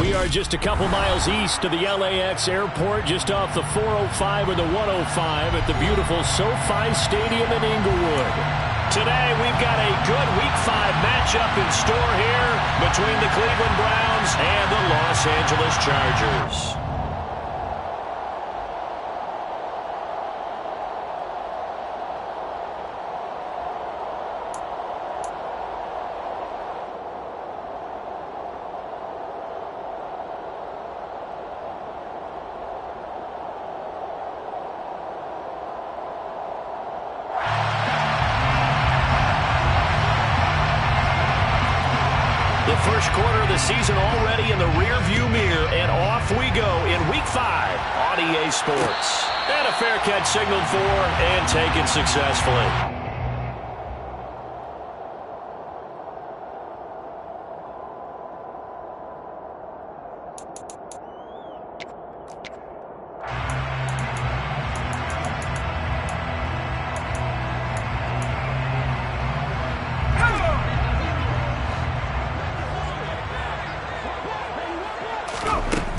We are just a couple miles east of the LAX airport, just off the 405 or the 105 at the beautiful SoFi Stadium in Inglewood. Today, we've got a good Week 5 matchup in store here between the Cleveland Browns and the Los Angeles Chargers. First quarter of the season already in the rear-view mirror, and off we go in Week 5 on EA Sports. And a fair catch signaled for and taken successfully.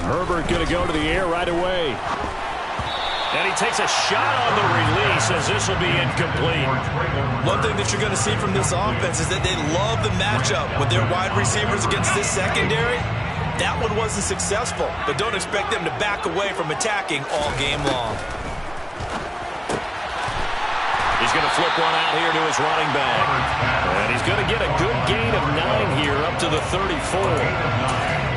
Herbert going to go to the air right away. And he takes a shot on the release as this will be incomplete. One thing that you're going to see from this offense is that they love the matchup with their wide receivers against this secondary. That one wasn't successful, but don't expect them to back away from attacking all game long. He's going to flip one out here to his running back. And he's going to get a good gain of 9 here up to the 34.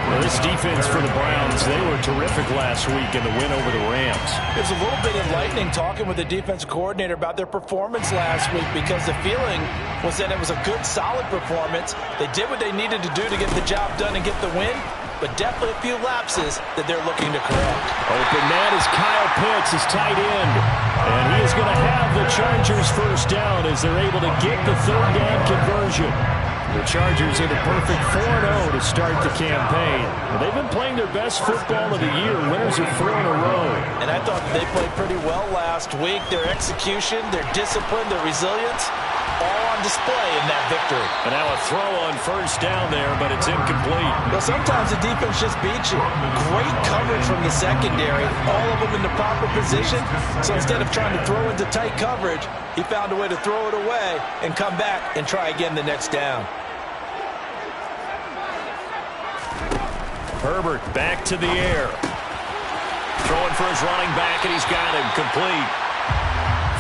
Well, this defense for the Browns, they were terrific last week in the win over the Rams. It was a little bit enlightening talking with the defensive coordinator about their performance last week, because the feeling was that it was a good, solid performance. They did what they needed to do to get the job done and get the win, but definitely a few lapses that they're looking to correct. Open man is Kyle Pitts, his tight end. And he is going to have the Chargers first down as they're able to get the third down conversion. The Chargers are the perfect 4-0 to start the campaign. They've been playing their best football of the year. Winners are 4 in a row. And I thought they played pretty well last week. Their execution, their discipline, their resilience, all on display in that victory. And now a throw on first down there, but it's incomplete. Well, sometimes the defense just beats you. Great coverage from the secondary, all of them in the proper position. So instead of trying to throw into tight coverage, he found a way to throw it away and come back and try again the next down. Herbert back to the air. Throwing for his running back, and he's got him complete.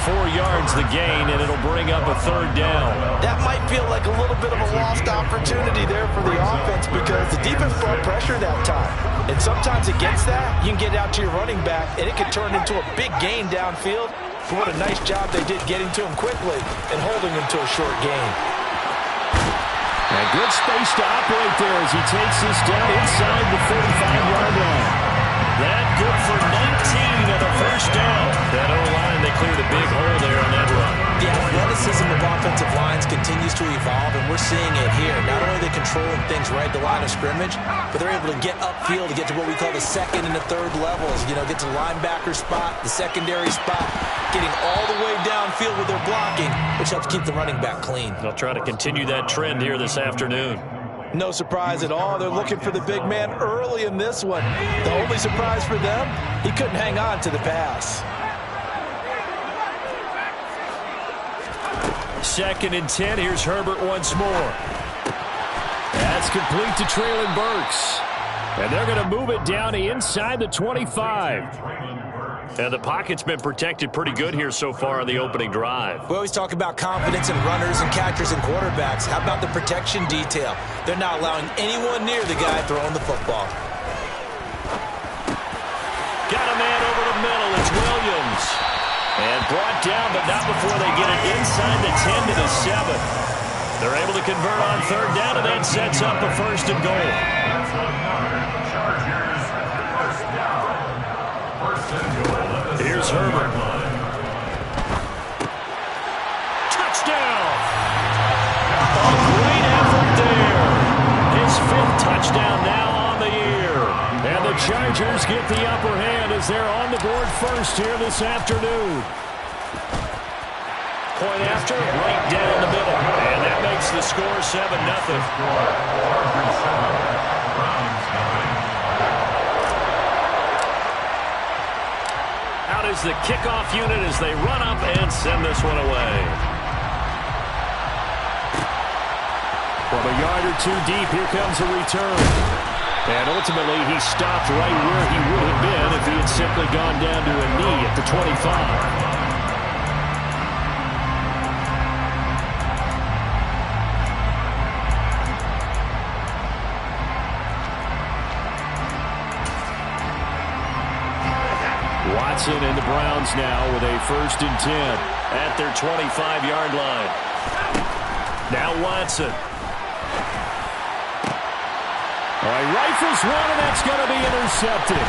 4 yards the gain, and it'll bring up a third down. That might feel like a little bit of a lost opportunity there for the offense, because the defense brought pressure that time. And sometimes against that, you can get out to your running back, and it can turn into a big gain downfield. But what a nice job they did getting to him quickly and holding him to a short gain. And good space to operate there as he takes this down inside the 45-yard line. That good for 19 and a first down. That O-line, they cleared a big hole there on that run. The athleticism of offensive lines continues to evolve, and we're seeing it here. Not only are they controlling things right at the line of scrimmage, but they're able to get upfield to get to what we call the second and the third levels. You know, get to the linebacker spot, the secondary spot, getting all the way downfield with their blocking, which helps keep the running back clean. They'll try to continue that trend here this afternoon. No surprise at all. They're looking for the big man early in this one. The only surprise for them, he couldn't hang on to the pass. 2nd and 10. Here's Herbert once more. That's complete to Traylon Burks. And they're going to move it down to inside the 25. And the pocket's been protected pretty good here so far on the opening drive. We always talk about confidence in runners and catchers and quarterbacks. How about the protection detail? They're not allowing anyone near the guy throwing the football. Got a man over the middle. It's Williams. And brought down, but not before they get it inside the 10 to the 7. They're able to convert on third down, and that sets up a first and goal. Here's Herbert. Touchdown! A great effort there. His 5th touchdown now on the year. And the Chargers get the upper hand as they're on the board first here this afternoon. Point after, right down the middle. And that makes the score 7-0. is the kickoff unit as they run up and send this one away. From a yard or two deep, here comes a return. And ultimately, he stopped right where he would have been if he had simply gone down to a knee at the 25. Watson and the Browns now with a 1st and 10 at their 25-yard line. Now Watson. All right, rifles one, and that's going to be intercepted.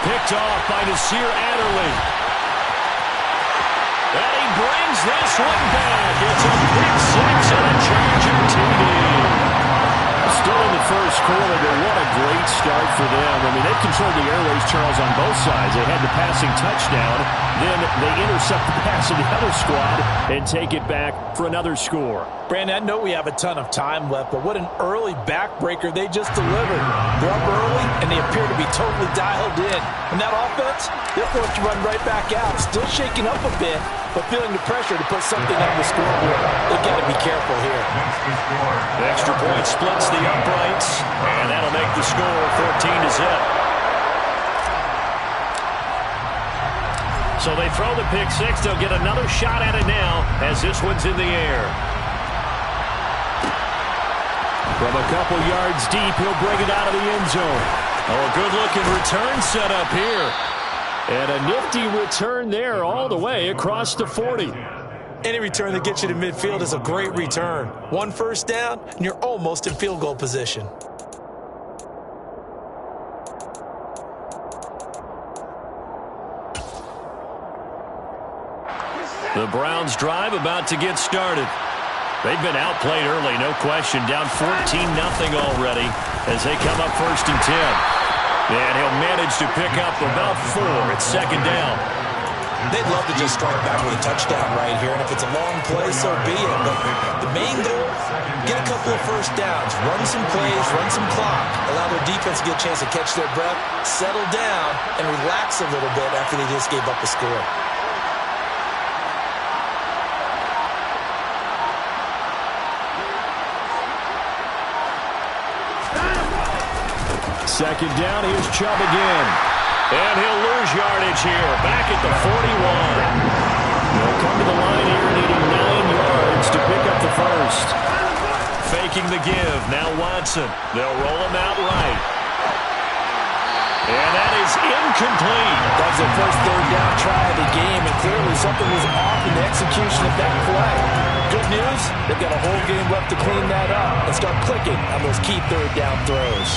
Picked off by Nasir Adderley. And he brings this one back. It's a pick six and a Charger TD. Still in the first quarter, but what a great start for them. I mean, they've controlled the airways, Charles, on both sides. They had the passing touchdown. Then they intercept the pass of the other squad and take it back for another score. Brandon, I know we have a ton of time left, but what an early backbreaker they just delivered. They're up early, and they appear to be totally dialed in. And that offense, they're forced to run right back out. Still shaking up a bit, but feeling the pressure to put something on the scoreboard. They've got to be careful here. The extra point splits the uprights, and that'll make the score 14-0. So they throw the pick six. They'll get another shot at it now as this one's in the air. From a couple yards deep, he'll bring it out of the end zone. Oh, a good-looking return set up here. And a nifty return there all the way across the 40. Any return that gets you to midfield is a great return. 1 first down, and you're almost in field goal position. The Browns drive about to get started. They've been outplayed early, no question. Down 14-0 already as they come up 1st and 10. And he'll manage to pick up about 4 at 2nd down. They'd love to just strike back with a touchdown right here, and if it's a long play, so be it. But the main goal, get a couple of first downs, run some plays, run some clock, allow their defense to get a chance to catch their breath, settle down, and relax a little bit after they just gave up a score. Second down, here's Chubb again. And he'll lose yardage here, back at the 41. They'll come to the line here needing 9 yards to pick up the first. Faking the give, now Watson. They'll roll him out right. And that is incomplete. That was their first 3rd down try of the game, and clearly something was off in the execution of that play. Good news, they've got a whole game left to clean that up and start clicking on those key 3rd down throws.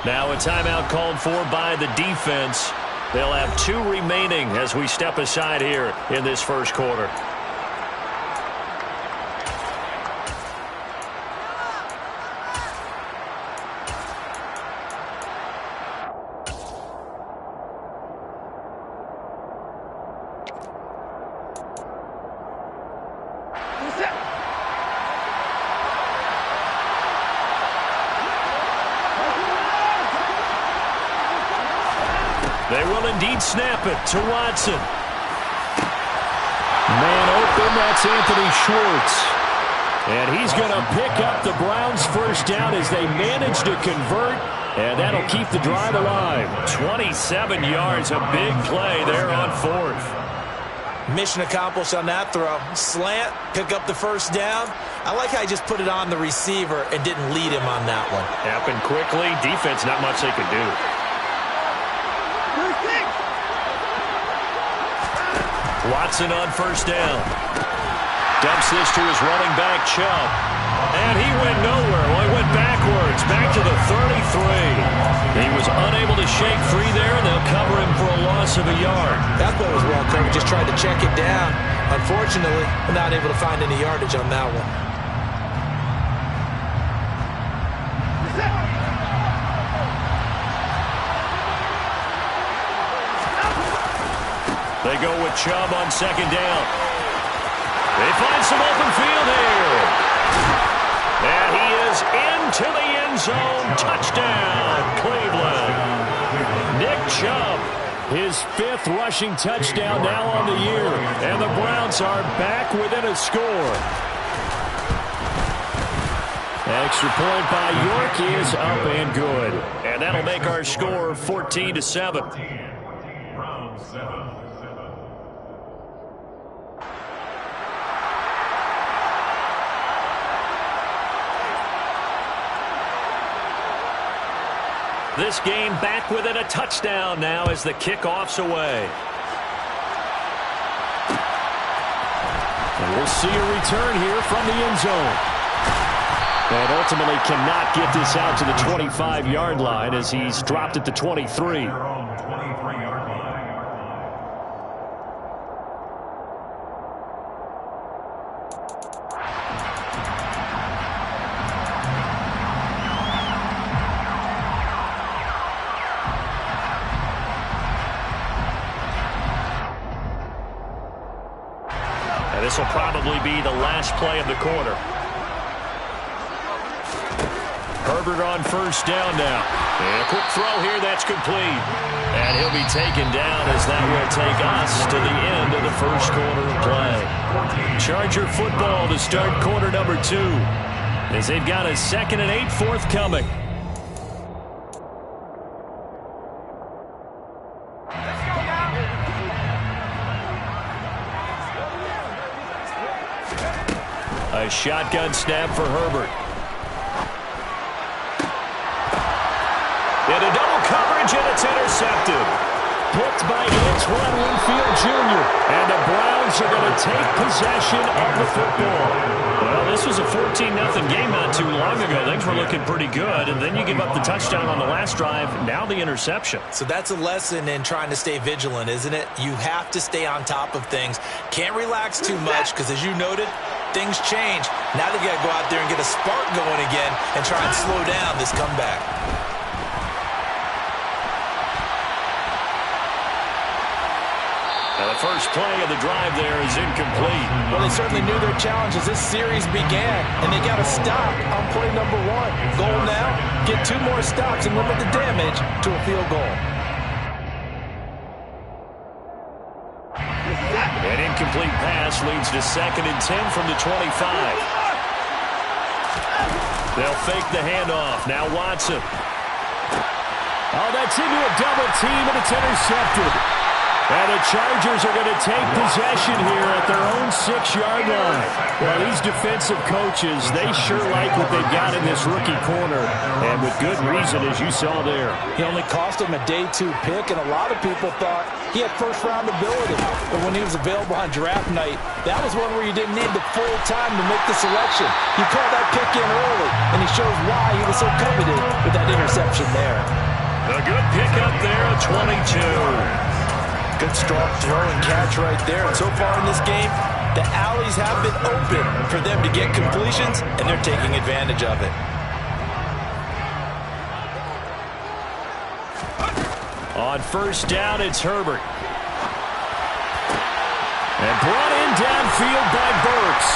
Now a timeout called for by the defense. They'll have 2 remaining as we step aside here in this first quarter. They will indeed snap it to Watson. Man open, that's Anthony Schwartz. And he's going to pick up the Browns' first down as they manage to convert. And that'll keep the drive alive. 27 yards, a big play there on 4th. Mission accomplished on that throw. Slant, pick up the first down. I like how he just put it on the receiver and didn't lead him on that one. Happened quickly. Defense, not much they could do. Watson on first down. Dumps this to his running back, Chubb. And he went nowhere. Well, he went backwards, back to the 33. He was unable to shake free there, and they'll cover him for a loss of a yard. That play was well covered. Just tried to check it down. Unfortunately, not able to find any yardage on that one. They go with Chubb on second down. They find some open field here. And he is into the end zone. Touchdown, Cleveland. Nick Chubb, his 5th rushing touchdown now on the year. And the Browns are back within a score. Extra point by York is up and good. And that'll make our score 14-7. This game back within a touchdown now as the kickoff's away. And we'll see a return here from the end zone. And ultimately cannot get this out to the 25-yard line as he's dropped at the 23. This will probably be the last play of the quarter. Herbert on first down now. And a quick throw here that's complete. And he'll be taken down as that will take us to the end of the first quarter of play. Charger football to start quarter number 2 as they've got a 2nd and 8 forthcoming. A shotgun snap for Herbert. And a double coverage, and it's intercepted. Picked by Antoine Winfield Jr. And the Browns are going to take possession of the football. Well, this was a 14-0 game not too long ago. Things were looking pretty good, and then you give up the touchdown on the last drive, now the interception. So that's a lesson in trying to stay vigilant, isn't it? You have to stay on top of things. Can't relax too much because, as you noted, things change. Now they got to go out there and get a spark going again and try and slow down this comeback. Now the first play of the drive there is incomplete. Well, they certainly knew their challenge as this series began, and they got to stop on play number 1. Goal now, get 2 more stops and limit the damage to a field goal. An incomplete pass leads to 2nd and 10 from the 25. They'll fake the handoff. Now Watson. Oh, that's into a double team, and it's intercepted. And the Chargers are going to take possession here at their own 6-yard line. Well, these defensive coaches, they sure like what they've got in this rookie corner. And with good reason, as you saw there. He only cost him a day 2 pick, and a lot of people thought he had first-round ability. But when he was available on draft night, that was one where you didn't need the full time to make the selection. You called that pick in early, and he shows why he was so coveted with that interception there. A good pick up there, a 22. Good strong throw and catch right there. And so far in this game, the alleys have been open for them to get completions, and they're taking advantage of it. On first down, it's Herbert. And brought in downfield by Burks.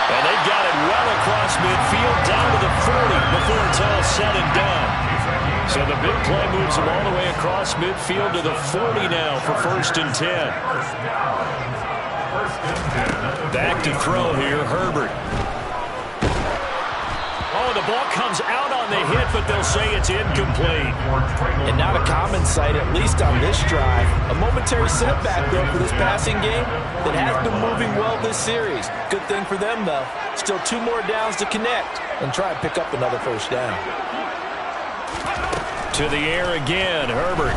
And they've got it well across midfield down to the 40 before it's all said and done. So the big play moves them all the way across midfield to the 40 now for 1st and 10. Back to throw here, Herbert. Oh, the ball comes out on the hit, but they'll say it's incomplete. And not a common sight, at least on this drive. A momentary setback, though, for this passing game that has been moving well this series. Good thing for them, though. Still 2 more downs to connect and try and pick up another first down. To the air again, Herbert.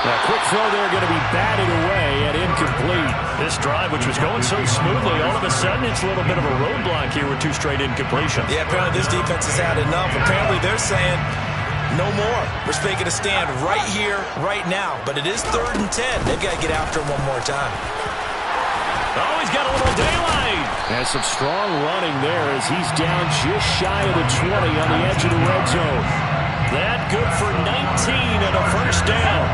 Now, quick throw there going to be batted away and incomplete. This drive, which was going so smoothly, all of a sudden it's a little bit of a roadblock here with 2 straight incompletions. Yeah, apparently this defense has had enough. Apparently they're saying no more. We're making a stand right here, right now. But it is 3rd and 10. They've got to get after him one more time. Oh, he's got a little daylight. And some strong running there as he's down just shy of the 20 on the edge of the red zone. That good for 19 and a first down.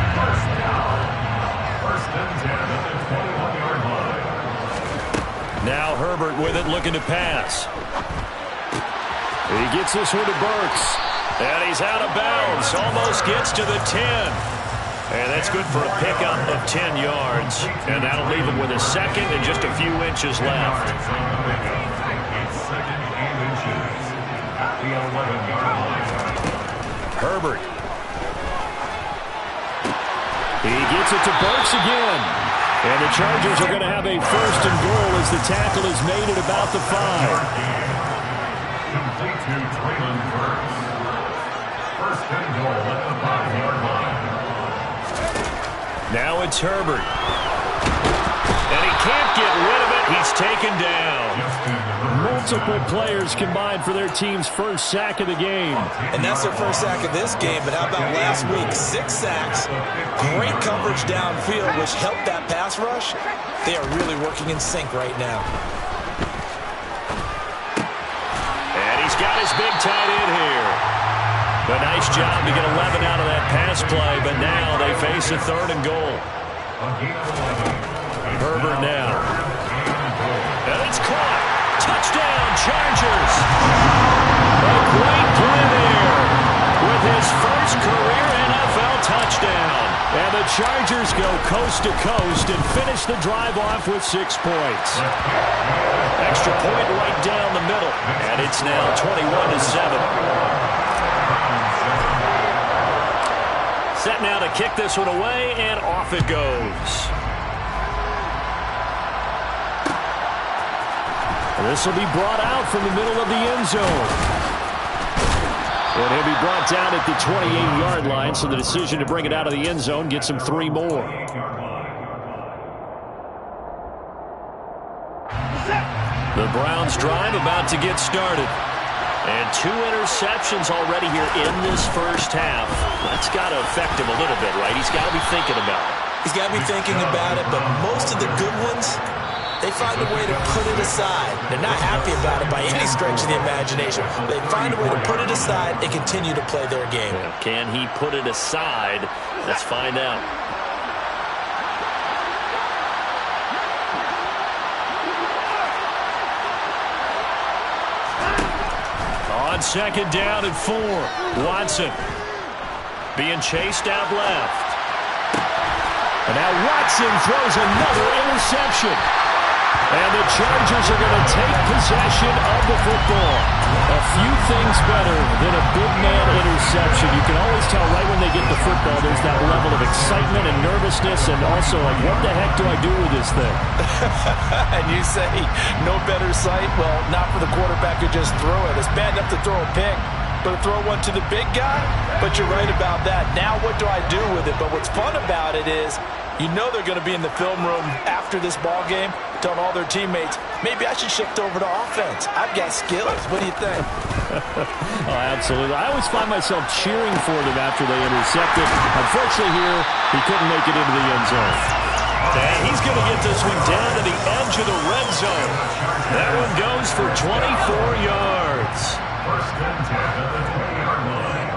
Now Herbert with it, looking to pass. He gets this one to Burks. And he's out of bounds. Almost gets to the 10. And that's good for a pickup of 10 yards. And that'll leave him with a second and just a few inches left. Herbert. He gets it to Burks again. And the Chargers are going to have a first and goal as the tackle is made at about the 5. First and goal at the 5-yard line. Now it's Herbert. And he can't get rid of it. He's taken down. Multiple players combined for their team's first sack of the game. And that's their first sack of this game, but how about last week? 6 sacks, great coverage downfield, which helped that pass rush. They are really working in sync right now. And he's got his big tight end here. A nice job to get 11 out of that pass play, but now they face a third and goal. Herbert now. And it's caught. Touchdown, Chargers. A great play there with his first career NFL touchdown. And the Chargers go coast to coast and finish the drive off with 6 points. Extra point right down the middle. And it's now 21-7. Set now to kick this one away, and off it goes. This will be brought out from the middle of the end zone. And he'll be brought down at the 28-yard line, so the decision to bring it out of the end zone gets him 3 more. The Browns drive about to get started. And 2 interceptions already here in this first half. That's got to affect him a little bit, right? He's got to be thinking about it. He's got to be thinking about it, but most of the good ones, they find a way to put it aside. They're not happy about it by any stretch of the imagination. They find a way to put it aside and continue to play their game. Can he put it aside? Let's find out. On second down and 4. Watson being chased out left. And now Watson throws another interception. And the Chargers are going to take possession of the football. A few things better than a big man interception. You can always tell right when they get the football, there's that level of excitement and nervousness, and also like, what the heck do I do with this thing? And you say, no better sight? Well, not for the quarterback who just threw it. It's bad enough to throw a pick, but to throw one to the big guy? But you're right about that. Now what do I do with it? But what's fun about it is, you know they're going to be in the film room after this ball game, telling all their teammates, maybe I should shift over to offense. I've got skills. What do you think? Oh, absolutely. I always find myself cheering for them after they intercept it. Unfortunately here, he couldn't make it into the end zone. And he's going to get this one down to the edge of the red zone. That one goes for 24 yards. First and 10 at the 20-yard line.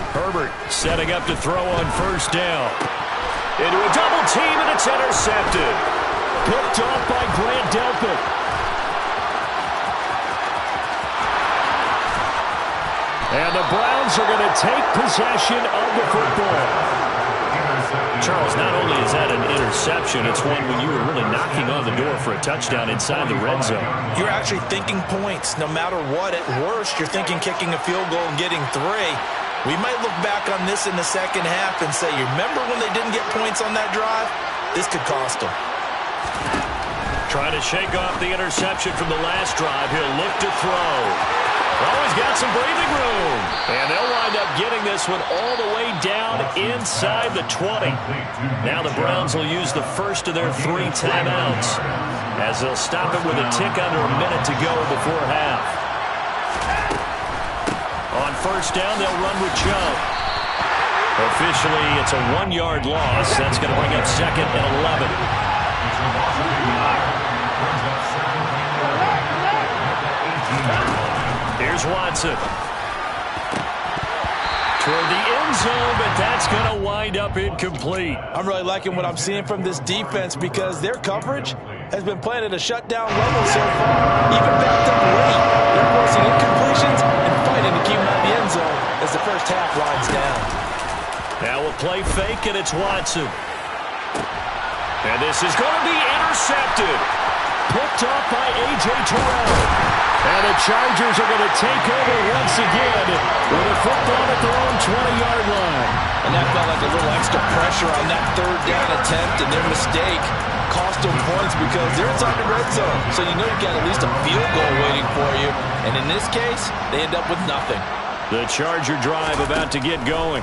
Herbert setting up to throw on first down. Into a double team, and it's intercepted. Picked off by Grant Delpit. And the Browns are going to take possession of the football. Charles, not only is that an interception, it's one when you were really knocking on the door for a touchdown inside the red zone. You're actually thinking points. No matter what, at worst, you're thinking kicking a field goal and getting 3. We might look back on this in the second half and say, you remember when they didn't get points on that drive? This could cost them. Trying to shake off the interception from the last drive. He'll look to throw. Oh, he's got some breathing room. And they'll wind up getting this one all the way down inside the 20. Now the Browns will use the first of their 3 timeouts as they'll stop it with a tick under a minute to go before half. On first down, they'll run with Chubb. Officially, it's a 1-yard loss. That's going to bring up second and 11. Here's Watson. toward the end zone, but that's going to wind up incomplete. I'm really liking what I'm seeing from this defense because their coverage has been playing at a shutdown level so far. Even backed up late, they're forcing incompletions and fighting to keep them out of the end zone as the first half winds down. Now we'll play fake, and it's Watson. And this is going to be intercepted. Picked up by A.J. Terrell. And the Chargers are going to take over once again with a football at their own 20-yard line. And that felt like a little extra pressure on that third down attempt, and their mistake cost them points because they're inside the red zone. So you know you've got at least a field goal waiting for you. And in this case, they end up with nothing. The Charger drive about to get going.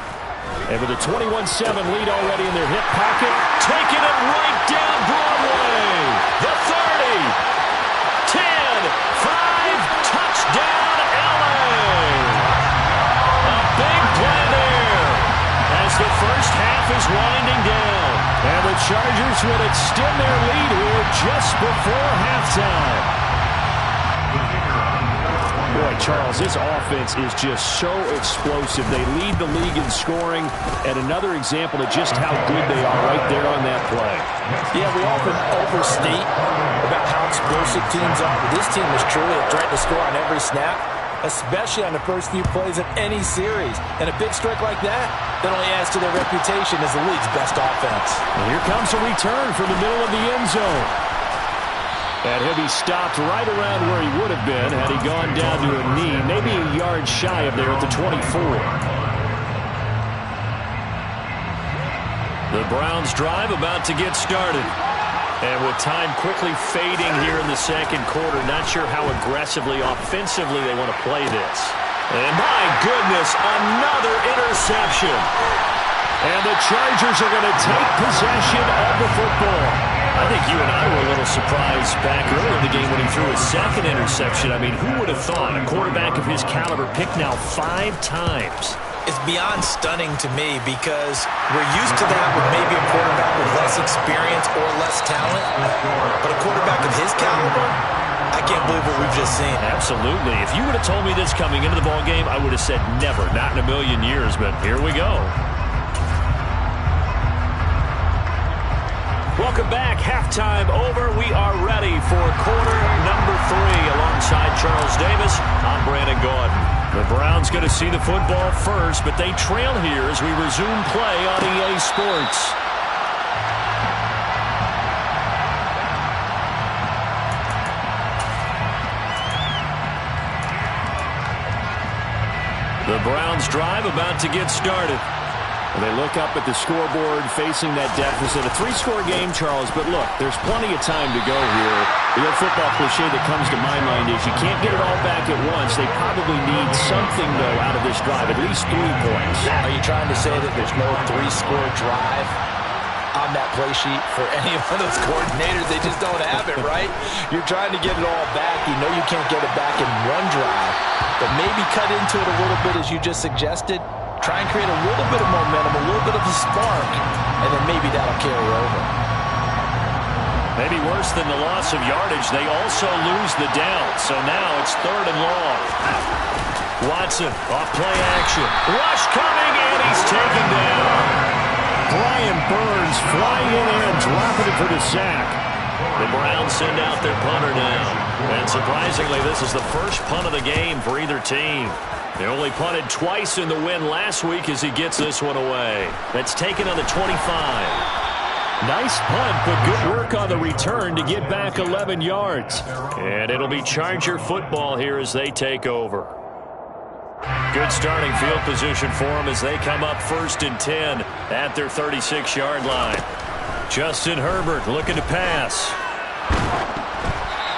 And with a 21-7 lead already in their hip pocket, taking it right down Broadway. The 30, 10, 5, touchdown LA. A big play there as the first half is winding down. And the Chargers will extend their lead here just before halftime. Boy, Charles, this offense is just so explosive. They lead the league in scoring, and another example of just how good they are right there on that play. Yeah, we often overstate about how explosive teams are, but this team is truly a threat to score on every snap, especially on the first few plays of any series. And a big strike like that only adds to their reputation as the league's best offense. And here comes a return from the middle of the end zone. And he'll be stopped right around where he would have been had he gone down to a knee, maybe a yard shy of there at the 24. The Browns drive about to get started. And with time quickly fading here in the second quarter, not sure how aggressively, offensively they want to play this. And my goodness, another interception. And the Chargers are going to take possession of the football. I think you and I were a little surprised back earlier in the game when he threw his second interception. I mean, who would have thought a quarterback of his caliber picked now 5 times? It's beyond stunning to me because we're used to that with maybe a quarterback with less experience or less talent. But a quarterback of his caliber, I can't believe what we've just seen. Absolutely. If you would have told me this coming into the ballgame, I would have said never, not in a million years. But here we go. Welcome back. Halftime over. We are ready for quarter number 3. Alongside Charles Davis, I'm Brandon Gaudin. The Browns going to see the football first, but they trail here as we resume play on EA Sports. The Browns drive about to get started. They look up at the scoreboard facing that deficit. A 3-score game, Charles, but look, there's plenty of time to go here. The old football cliche that comes to my mind is you can't get it all back at once. They probably need something, though, out of this drive, at least 3 points. Are you trying to say that there's no 3-score drive on that play sheet for any one of those coordinators? They just don't have it, right? You're trying to get it all back. You know you can't get it back in one drive, but maybe cut into it a little bit as you just suggested. Try and create a little bit of momentum, a little bit of a spark, and then maybe that'll carry over. Maybe worse than the loss of yardage, they also lose the down. So now it's 3rd and long. Watson, off play action. Rush coming, and he's taken down. Brian Burns flying in there and dropping it for the sack. The Browns send out their punter now. And surprisingly, this is the first punt of the game for either team. They only punted twice in the win last week as he gets this one away. That's taken on the 25. Nice punt, but good work on the return to get back 11 yards. And it'll be Charger football here as they take over. Good starting field position for them as they come up 1st and 10 at their 36-yard line. Justin Herbert looking to pass.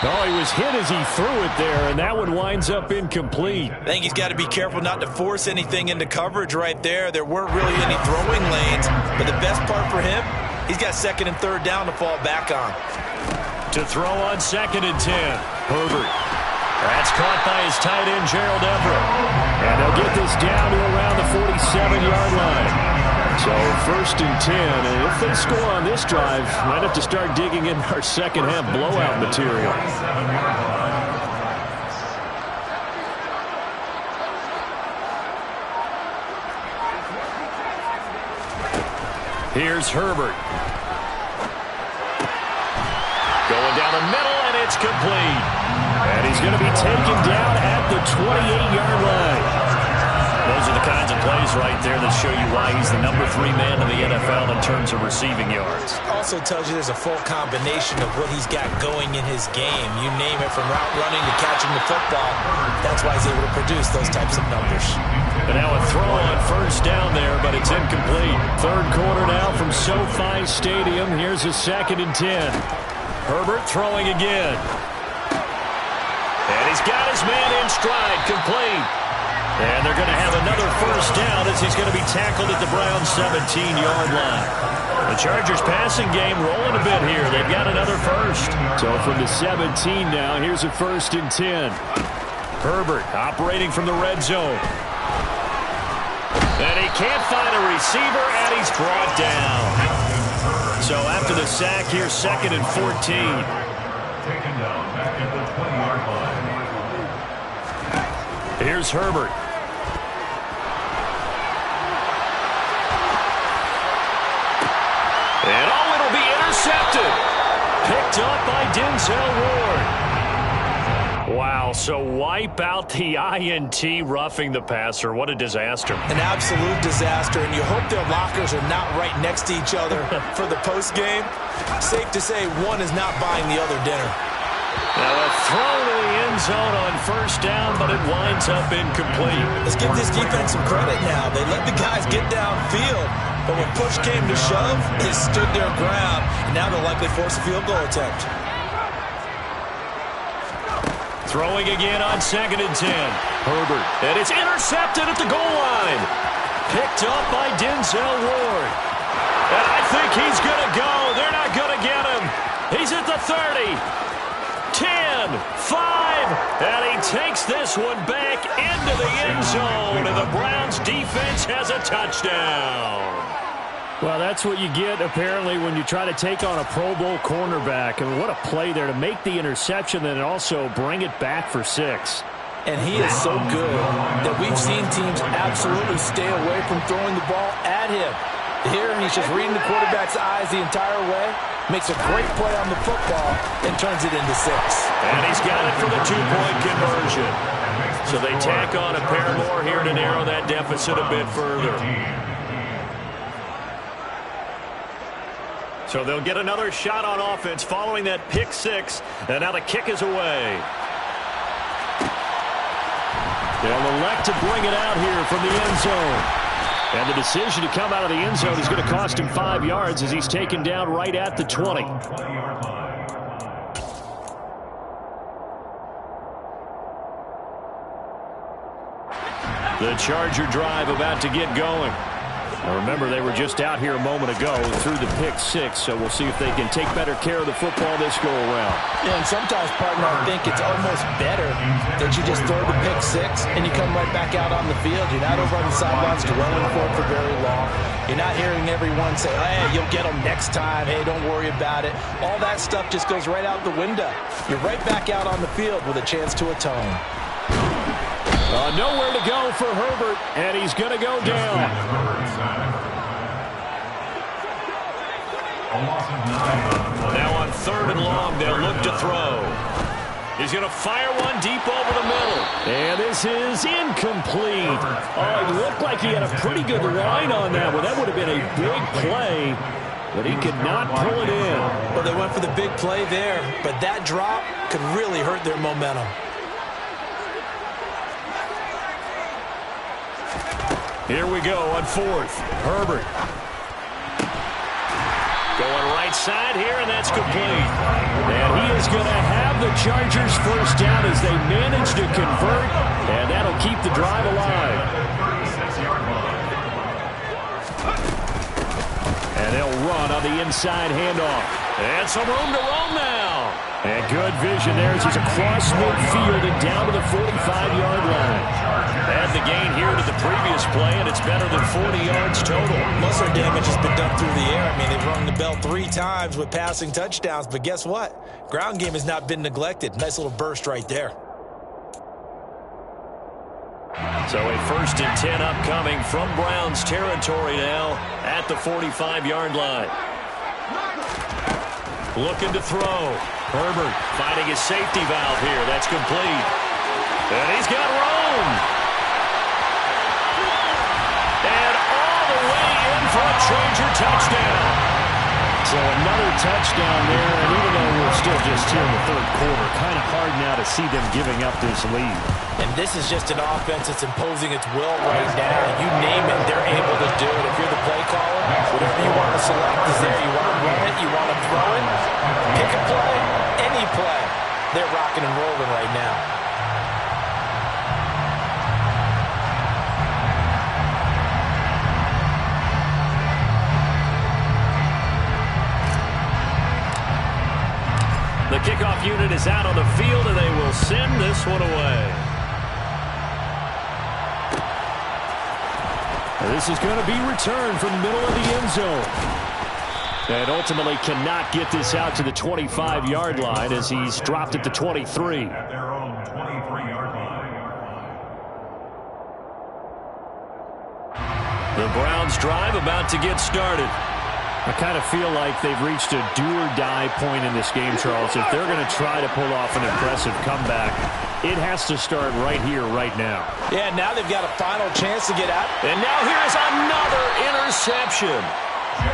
Oh, he was hit as he threw it there, and that one winds up incomplete. I think he's got to be careful not to force anything into coverage right there. There weren't really any throwing lanes, but the best part for him, he's got 2nd and 3rd down to fall back on. To throw on 2nd and 10, Herbert. That's caught by his tight end, Gerald Everett. And they'll get this down to around the 47-yard line. So 1st and 10, and if they score on this drive, might have to start digging in our second half blowout material. Here's Herbert. Going down the middle, and it's complete. And he's going to be taken down at the 28-yard line. Those are the kinds of plays right there that show you why he's the #3 man in the NFL in terms of receiving yards. Also tells you there's a full combination of what he's got going in his game. You name it, from route running to catching the football. That's why he's able to produce those types of numbers. And now a throw on first down there, but it's incomplete. Third quarter now from SoFi Stadium. Here's a 2nd and 10. Herbert throwing again. And he's got his man in stride, complete. And they're going to have another first down as he's going to be tackled at the Browns' 17-yard line. The Chargers passing game rolling a bit here. They've got another first. So from the 17 now, here's a 1st and 10. Herbert operating from the red zone. And he can't find a receiver, and he's brought down. So after the sack, here's 2nd and 14. Taken down back at the 20-yard line. Here's Herbert. And it'll be intercepted. Picked up by Denzel Ward. Wow, so wipe out the INT, roughing the passer. What a disaster. An absolute disaster, and you hope their lockers are not right next to each other for the postgame. Safe to say one is not buying the other dinner. Now a throw to the end zone on first down, but it winds up incomplete. Let's give this defense some credit now. They let the guys get downfield, but when push came to shove, they stood their ground, and now they'll likely force a field goal attempt. Throwing again on 2nd and 10. Herbert. And it's intercepted at the goal line. Picked up by Denzel Ward. And I think he's going to go. They're not going to get him. He's at the 30. 10, 5, and he takes this one back into the end zone, and the Browns defense has a touchdown. Well, that's what you get, apparently, when you try to take on a Pro Bowl cornerback. I mean, what a play there to make the interception and also bring it back for 6. And he is so good that we've seen teams absolutely stay away from throwing the ball at him. Here, he's just reading the quarterback's eyes the entire way, makes a great play on the football, and turns it into 6. And he's got it for the 2-point conversion. So they tack on a pair more here to narrow that deficit a bit further. So they'll get another shot on offense following that pick 6, and now the kick is away. They'll elect to bring it out here from the end zone. And the decision to come out of the end zone is going to cost him 5 yards as he's taken down right at the 20. The Charger drive about to get going. Now remember, they were just out here a moment ago through the pick 6, so we'll see if they can take better care of the football this go-around. Yeah, and sometimes, partner, I think it's almost better that you just throw the pick 6 and you come right back out on the field. You're not over on the sidelines dwelling for it for very long. You're not hearing everyone say, hey, you'll get them next time. Hey, don't worry about it. All that stuff just goes right out the window. You're right back out on the field with a chance to atone. Nowhere to go for Herbert, and he's going to go down. Now on 3rd and long, they'll look to throw. He's going to fire one deep over the middle. And this is incomplete. Oh, it looked like he had a pretty good line on that one. That would have been a big play, but he could not pull it in. Well, they went for the big play there, but that drop could really hurt their momentum. Here we go on 4th. Herbert. Going right side here, and that's complete. And he is going to have the Chargers first down as they manage to convert, and that'll keep the drive alive. And they'll run on the inside handoff. And some room to roam now. And good vision there as he's across midfield and down to the 45-yard line. Add the gain here to the previous play, and it's better than 40 yards total. Most of their damage has been done through the air. I mean, they've rung the bell 3 times with passing touchdowns, but guess what? Ground game has not been neglected. Nice little burst right there. So a 1st and 10 upcoming from Browns territory now at the 45-yard line. Looking to throw. Herbert finding his safety valve here. That's complete. And he's got room. And all the way in for a Charger touchdown. So another touchdown there, and even though we're still just here in the 3rd quarter, kind of hard now to see them giving up this lead. And this is just an offense that's imposing its will right now. You name it, they're able to do it. If you're the play caller, whatever you want to select is there. You want to run it, you want to throw it, pick a play, any play. They're rocking and rolling right now. The kickoff unit is out on the field, and they will send this one away. And this is going to be returned from the middle of the end zone. And ultimately cannot get this out to the 25-yard line as he's dropped at the 23. At their own 23-yard line. The Browns drive about to get started. I kind of feel like they've reached a do-or-die point in this game, Charles. If they're going to try to pull off an impressive comeback, it has to start right here, right now. Yeah, now they've got a final chance to get out. And now here's another interception.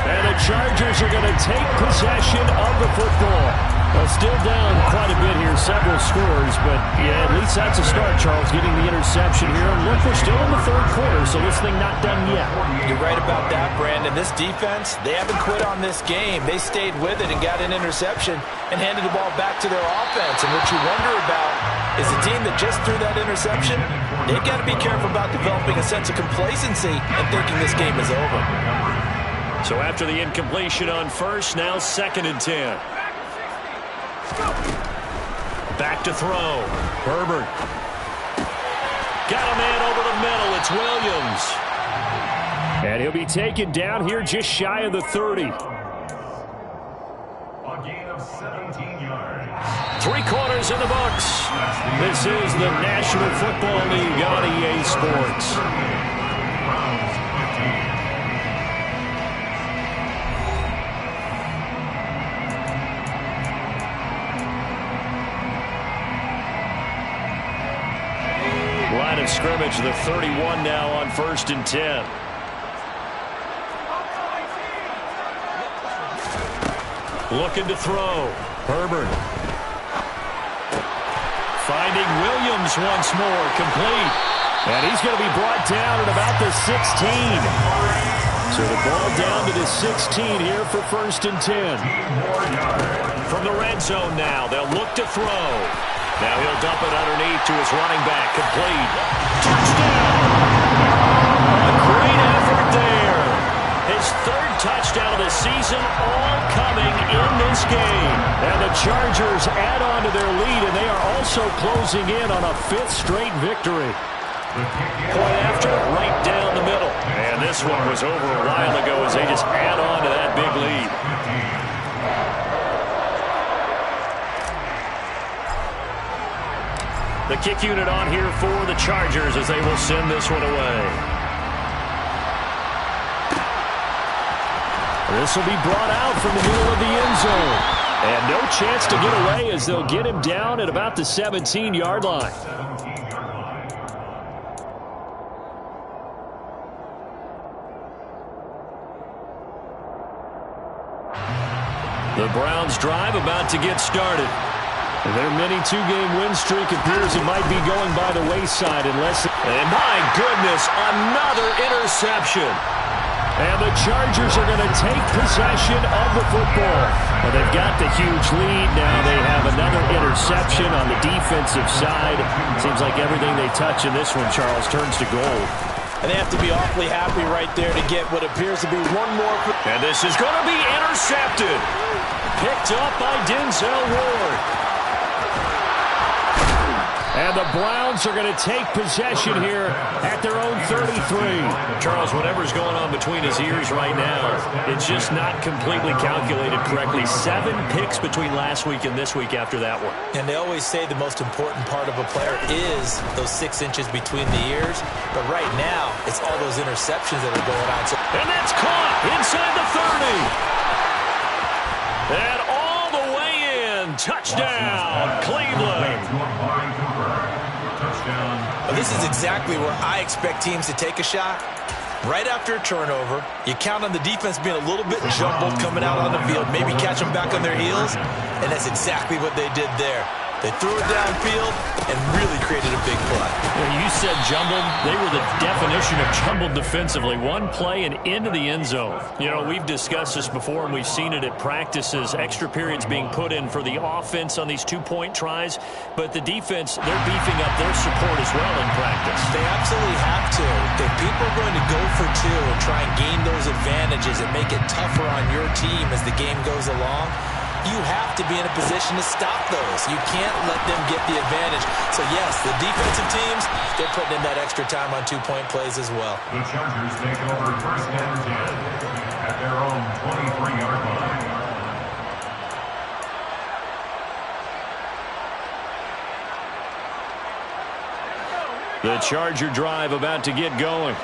And the Chargers are going to take possession of the football. Well, still down quite a bit here, several scores, but yeah, at least that's a start, Charles, getting the interception here. And look, we're still in the 3rd quarter, so this thing not done yet. You're right about that, Brandon. This defense, they haven't quit on this game. They stayed with it and got an interception and handed the ball back to their offense. And what you wonder about is a team that just threw that interception, they've got to be careful about developing a sense of complacency and thinking this game is over. So after the incompletion on 1st, now 2nd and 10. Back to throw. Herbert. Got a man over the middle. It's Williams. And he'll be taken down here just shy of the 30. A gain of 17 yards. 3/4 in the books. This is the National Football League on EA Sports. Browns 15. Line of scrimmage, the 31 now on 1st and 10. Looking to throw. Herbert. Finding Williams once more. Complete. And he's going to be brought down at about the 16. So the ball down to the 16 here for 1st and 10. From the red zone now, they'll look to throw. Now he'll dump it underneath to his running back. Complete. Touchdown! A great effort there. His 3rd touchdown of the season, all coming in this game. And the Chargers add on to their lead, and they are also closing in on a 5th straight victory. Point after, right down the middle. And this one was over a while ago as they just add on to that big lead. The kick unit on here for the Chargers as they will send this one away. This will be brought out from the middle of the end zone. And no chance to get away as they'll get him down at about the 17-yard line. The Browns drive about to get started. Their mini 2-game win streak appears it might be going by the wayside unless... And my goodness, another interception. And the Chargers are going to take possession of the football. Well, they've got the huge lead. Now they have another interception on the defensive side. Seems like everything they touch in this one, Charles, turns to gold. And they have to be awfully happy right there to get what appears to be one more. And this is going to be intercepted. Picked up by Denzel Ward. And the Browns are going to take possession here at their own 33. Charles, whatever's going on between his ears right now, it's just not completely calculated correctly. 7 picks between last week and this week after that one. And they always say the most important part of a player is those 6 inches between the ears. But right now, it's all those interceptions that are going on. And that's caught inside the 30. And all the way in. Touchdown, Cleveland. This is exactly where I expect teams to take a shot. Right after a turnover, you count on the defense being a little bit jumbled coming out on the field, maybe catch them back on their heels, and that's exactly what they did there. They threw it downfield and really created a big play. You said jumbled. They were the definition of jumbled defensively. One play and into the end zone. You know, we've discussed this before, and we've seen it at practices. Extra periods being put in for the offense on these 2-point tries. But the defense, they're beefing up their support as well in practice. They absolutely have to. If people are going to go for 2 and try and gain those advantages and make it tougher on your team as the game goes along, you have to be in a position to stop those. You can't let them get the advantage. So, yes, the defensive teams, they're putting in that extra time on 2-point plays as well. The Chargers take over first and 10 at their own 23-yard line. The Charger drive about to get going.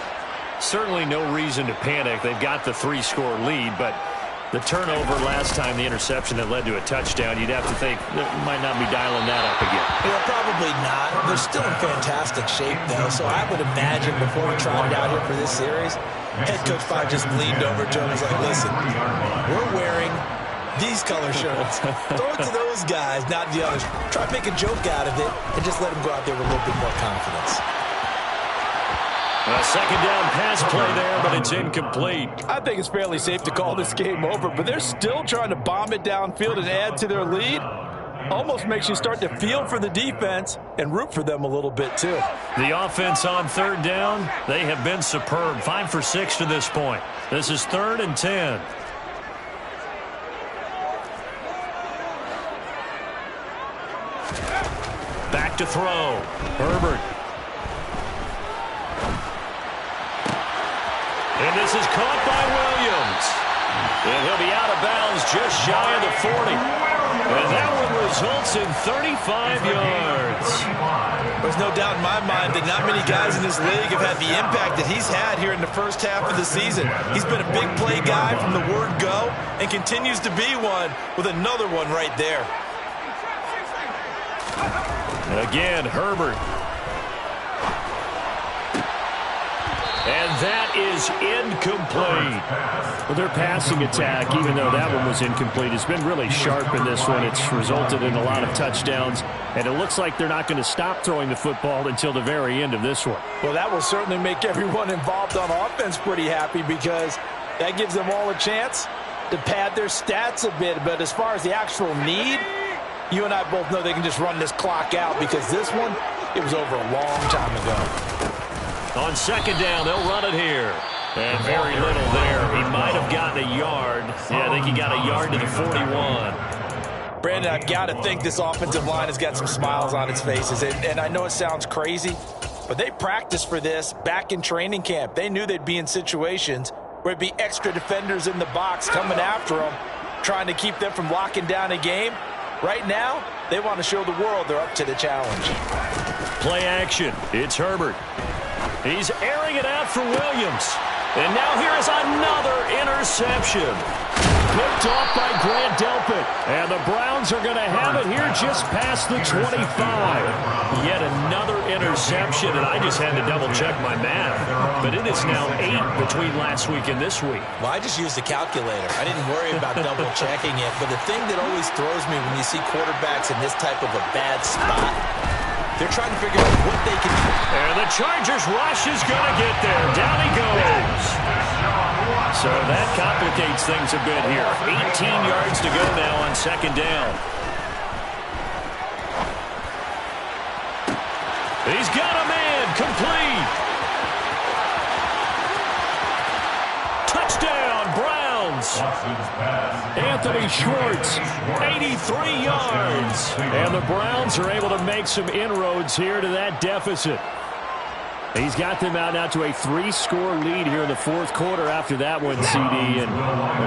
Certainly no reason to panic. They've got the 3-score lead, but the turnover last time, the interception that led to a touchdown, you'd have to think they might not be dialing that up again. Yeah, probably not. They're still in fantastic shape, though, so I would imagine before we trotted out here for this series, head coach 5 just leaned over to him and was like, listen, we're wearing these color shirts. Throw it to those guys, not the others. Try to make a joke out of it and just let them go out there with a little bit more confidence. A second down pass play there, but it's incomplete. I think it's fairly safe to call this game over, but they're still trying to bomb it downfield and add to their lead. Almost makes you start to feel for the defense and root for them a little bit, too. The offense on 3rd down, they have been superb. 5 for 6 to this point. This is 3rd and 10. Back to throw. Herbert. And this is caught by Williams. And he'll be out of bounds just shy of the 40. And that one results in 35 yards. There's no doubt in my mind that not many guys in this league have had the impact that he's had here in the first half of the season. He's been a big play guy from the word go and continues to be one with another one right there. Again, Herbert. And that is incomplete. Well, their passing attack, even though that one was incomplete, has been really sharp in this one. It's resulted in a lot of touchdowns, and it looks like they're not going to stop throwing the football until the very end of this one. Well, that will certainly make everyone involved on offense pretty happy because that gives them all a chance to pad their stats a bit. But as far as the actual need, you and I both know they can just run this clock out because this one, it was over a long time ago. On 2nd down, they'll run it here. And very little there. He might have gotten a yard. Yeah, I think he got a yard to the 41. Brandon, I've got to think this offensive line has got some smiles on its faces. And I know it sounds crazy, but they practiced for this back in training camp. They knew they'd be in situations where it'd be extra defenders in the box coming after them, trying to keep them from locking down a game. Right now, they want to show the world they're up to the challenge. Play action. It's Herbert. He's airing it out for Williams. And now here is another interception. Picked off by Grant Delpit. And the Browns are going to have it here just past the 25. Yet another interception, and I just had to double-check my math. But it is now 8 between last week and this week. Well, I just used a calculator. I didn't worry about double-checking it. But the thing that always throws me when you see quarterbacks in this type of a bad spot, they're trying to figure out what they can do. And the Chargers rush is going to get there. Down he goes. So that complicates things a bit here. 18 yards to go now on 2nd down. He's got a man. Complete. Touchdown, Browns. pass. Anthony Schwartz, 83 yards. And the Browns are able to make some inroads here to that deficit. He's got them out now to a 3-score lead here in the fourth quarter after that one, CD. And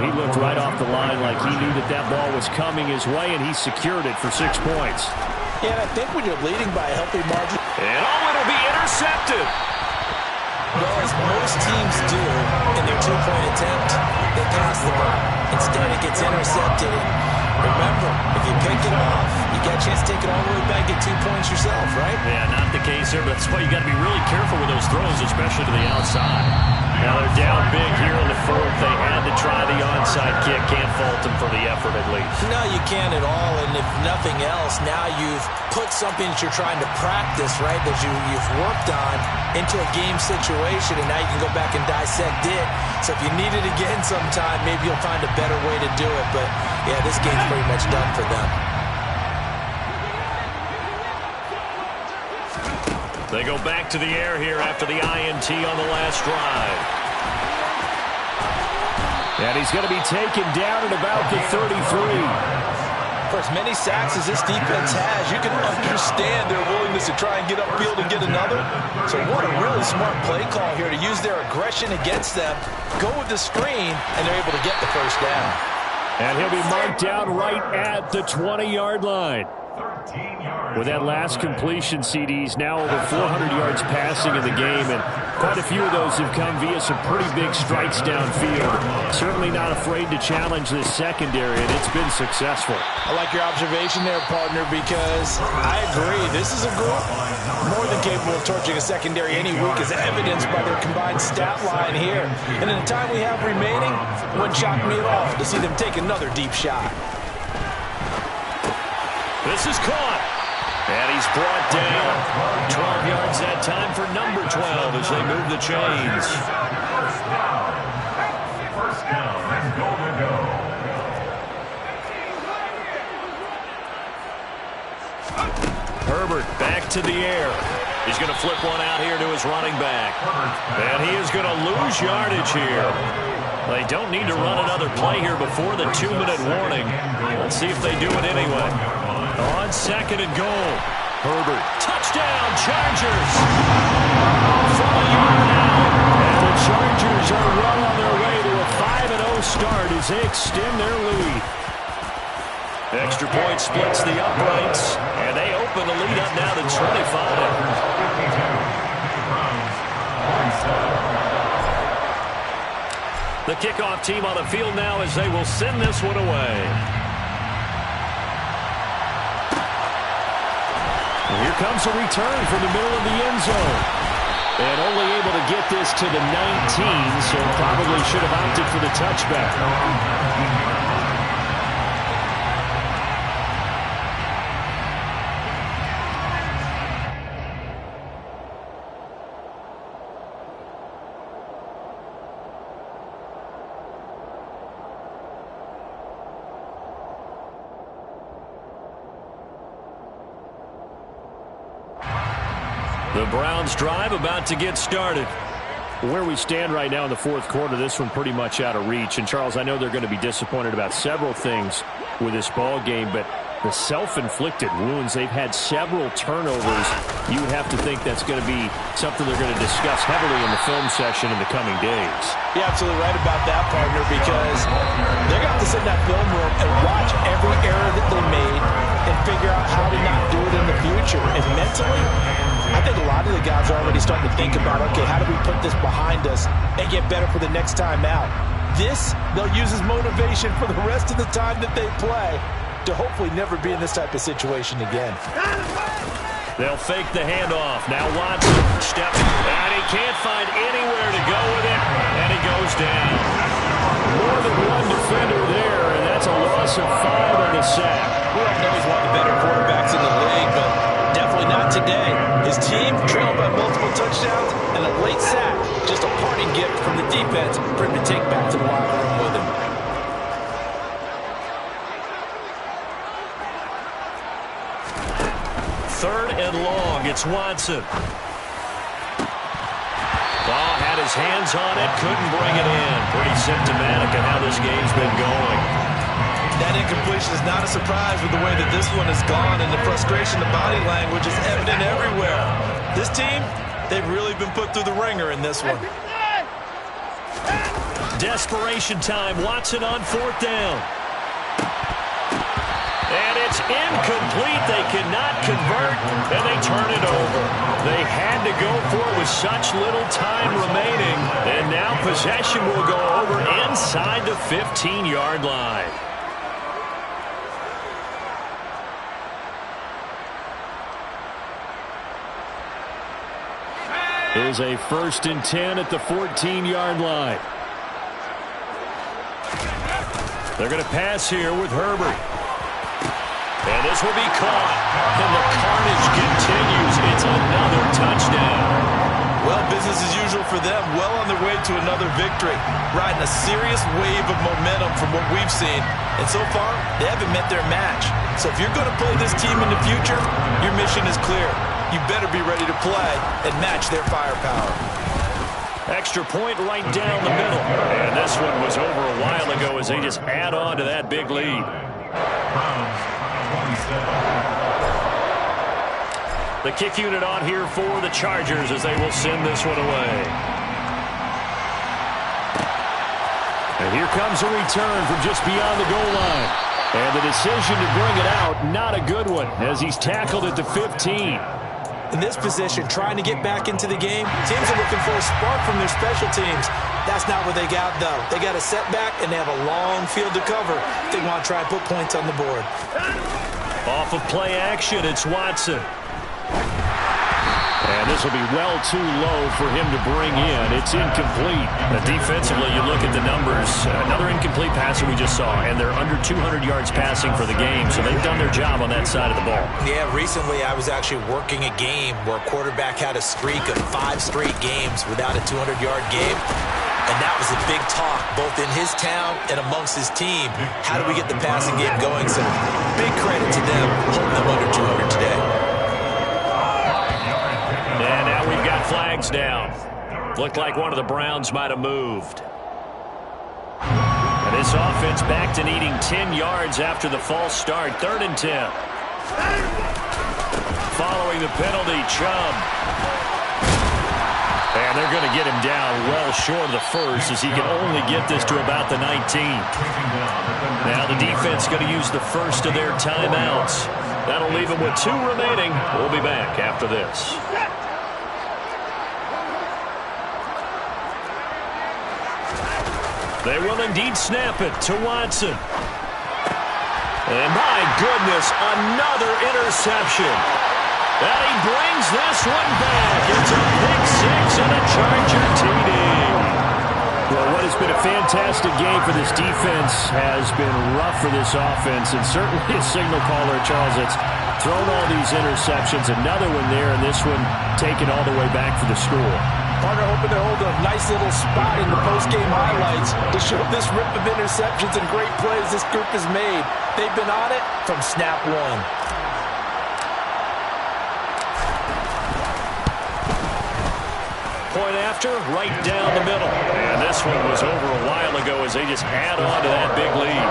he looked right off the line like he knew that that ball was coming his way, and he secured it for 6 points. Yeah, and I think when you're leading by a healthy margin. And it'll be intercepted. Well, as most teams do in their two-point attempt, they pass the ball. Instead, it gets intercepted. Remember, if you pick it off, you get a chance to take it all the way back, get 2 points yourself, right? Yeah, not the case there, but that's why you got to be really careful with those throws, especially to the outside. Now they're down big here in the fourth. They had to try the onside kick. Can't fault them for the effort, at least. No, you can't at all, and if nothing else, now you've put something that you're trying to practice, right, that you've worked on into a game situation, and now you can go back and dissect it. So if you need it again sometime, maybe you'll find a better way to do it. But, yeah, this game's pretty much done for them. They go back to the air here after the INT on the last drive. And he's going to be taken down at about the 33. For as many sacks as this defense has, you can understand their willingness to try and get upfield and get another. So what a really smart play call here to use their aggression against them, go with the screen, and they're able to get the first down. And he'll be marked down right at the 20-yard line. With that last completion, CDs now over 400 yards passing in the game, and quite a few of those have come via some pretty big strikes downfield. Certainly not afraid to challenge this secondary, and it's been successful. I like your observation there, partner, because I agree. This is a group more than capable of torching a secondary any week, as evidenced by their combined stat line here. And in the time we have remaining, it wouldn't shock me at all to see them take another deep shot. This is caught. And he's brought down. 12 yards that time for number 12 as they move the chains. First down and goal to go. Herbert back to the air. He's going to flip one out here to his running back. And he is going to lose yardage here. They don't need to run another play here before the 2-minute warning. Let's see if they do it anyway. On 2nd and goal. Herbert. Touchdown, Chargers. From a yard out. And the Chargers are well on their way to a 5-0 start as they extend their lead. Extra point splits the uprights. And they open the lead up now to 25. The kickoff team on the field now as they will send this one away. Here comes a return from the middle of the end zone. And only able to get this to the 19, so probably should have opted for the touchback. The Browns drive about to get started. Where we stand right now in the fourth quarter, this one pretty much out of reach. And, Charles, I know they're going to be disappointed about several things with this ball game, but the self-inflicted wounds, they've had several turnovers. You would have to think that's going to be something they're going to discuss heavily in the film session in the coming days. You're absolutely right about that, partner, because they're going to have to sit in that film room and watch every error that they made and figure out how to not do it in the future. And mentally, I think a lot of the guys are already starting to think about, okay, how do we put this behind us and get better for the next time out? This, they'll use as motivation for the rest of the time that they play to hopefully never be in this type of situation again. They'll fake the handoff. Now Watson stepping, and he can't find anywhere to go with it, and he goes down. More than one defender there, and that's a loss of 5 on the sack. We all know he's one of the better quarterbacks in the league, but definitely not today. His team trailed by multiple touchdowns, and a late sack, just a parting gift from the defense for him to take back to the locker room with him. Third and long, it's Watson. Ball had his hands on it, couldn't bring it in. Pretty symptomatic of how this game's been going. That incompletion is not a surprise with the way that this one has gone, and the frustration, the body language is evident everywhere. This team, they've really been put through the ringer in this one. Desperation time. Watson on 4th down. And it's incomplete. They cannot convert, and they turn it over. They had to go for it with such little time remaining, and now possession will go over inside the 15-yard line. Is a 1st and 10 at the 14-yard line. They're going to pass here with Herbert. And this will be caught. And the carnage continues. It's another touchdown. Well, business as usual for them. Well on their way to another victory. Riding a serious wave of momentum from what we've seen. And so far, they haven't met their match. So if you're going to play this team in the future, your mission is clear. You better be ready to play and match their firepower. Extra point right down the middle. And this one was over a while ago as they just add on to that big lead. The kick unit on here for the Chargers as they will send this one away. And here comes a return from just beyond the goal line. And the decision to bring it out, not a good one, as he's tackled at the 15. In this position, trying to get back into the game, teams are looking for a spark from their special teams. That's not what they got, though. They got a setback, and they have a long field to cover if they want to try and put points on the board. Off of play action, it's Watson. And this will be well too low for him to bring in. It's incomplete. Defensively, you look at the numbers. Another incomplete passer we just saw, and they're under 200 yards passing for the game, so they've done their job on that side of the ball. Yeah, recently I was actually working a game where a quarterback had a streak of 5 straight games without a 200-yard game. And that was a big talk, both in his town and amongst his team. How do we get the passing game going? So big credit to them holding them under 200 today. And now we've got flags down. Looked like one of the Browns might have moved. And this offense back to needing 10 yards after the false start. 3rd and 10. Following the penalty, Chubb. And they're going to get him down well short of the first as he can only get this to about the 19. Now the defense going to use the first of their timeouts. That'll leave them with 2 remaining. We'll be back after this. They will indeed snap it to Watson. And my goodness, another interception. And he brings this one back. It's a pick 6 and a Charger TD. Well, what has been a fantastic game for this defense has been rough for this offense. And certainly a signal caller, Charles, it's thrown all these interceptions. Another one there, and this one taken all the way back for the score. Partner hoping to hold a nice little spot in the post-game highlights to show this rip of interceptions and great plays this group has made. They've been on it from snap one. Point after, right down the middle. And this one was over a while ago as they just add on to that big lead.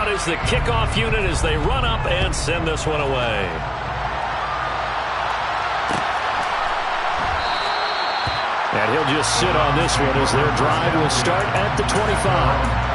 Is the kickoff unit as they run up and send this one away. And he'll just sit on this one as their drive will start at the 25.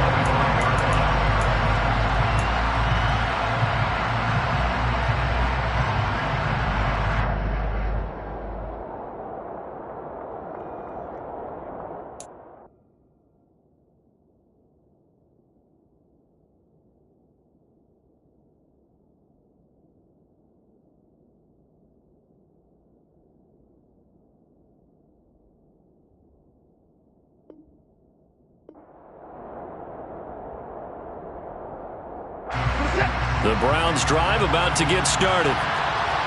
The Browns drive about to get started.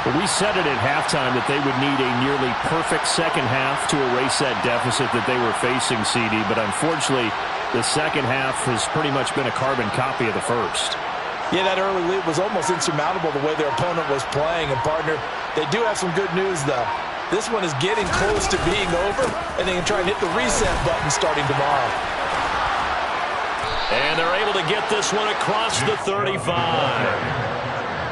Well, we said it at halftime that they would need a nearly perfect second half to erase that deficit that they were facing, CD. But unfortunately, the second half has pretty much been a carbon copy of the first. Yeah, that early lead was almost insurmountable the way their opponent was playing. And, partner, they do have some good news, though. This one is getting close to being over, and they can try and hit the reset button starting tomorrow. And they're able to get this one across the 35.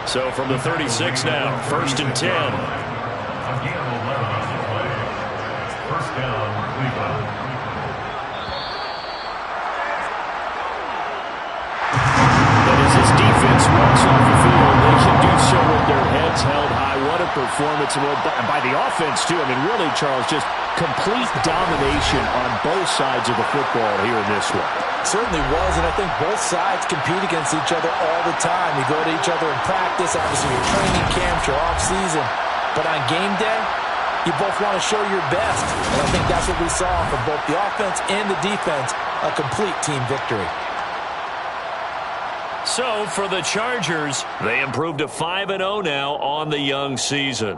So from the 36 now, 1st and 10. Again, 11 on the play. First down, Cleveland. But as this defense walks off the field, they can do so with their heads held high. What a performance by the offense, too. I mean, really, Charles, just complete domination on both sides of the football here in this one. Certainly was, and I think both sides compete against each other all the time. You go to each other in practice, obviously your training camps, your off-season. But on game day, you both want to show your best. And I think that's what we saw from both the offense and the defense, a complete team victory. So for the Chargers, they improved to 5-0 now on the young season.